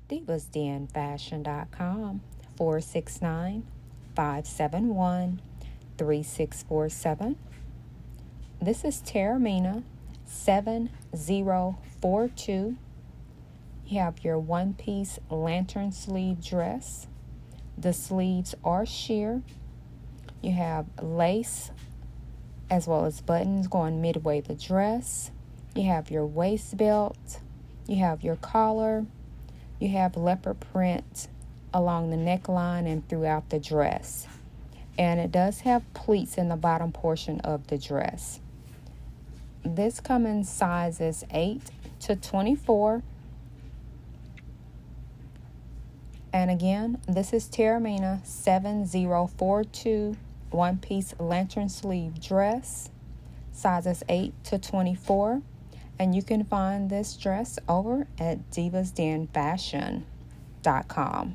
divasdenfashion.com, 469-571-3647. This is Terramina 7042. You have your one-piece lantern sleeve dress. The sleeves are sheer. You have lace as well as buttons going midway the dress. You have your waist belt. You have your collar. You have leopard print along the neckline and throughout the dress. And it does have pleats in the bottom portion of the dress. This comes in sizes 8 to 24. And again, this is Terramina 7042 one-piece lantern sleeve dress, sizes 8 to 24. And you can find this dress over at divasdenfashion.com.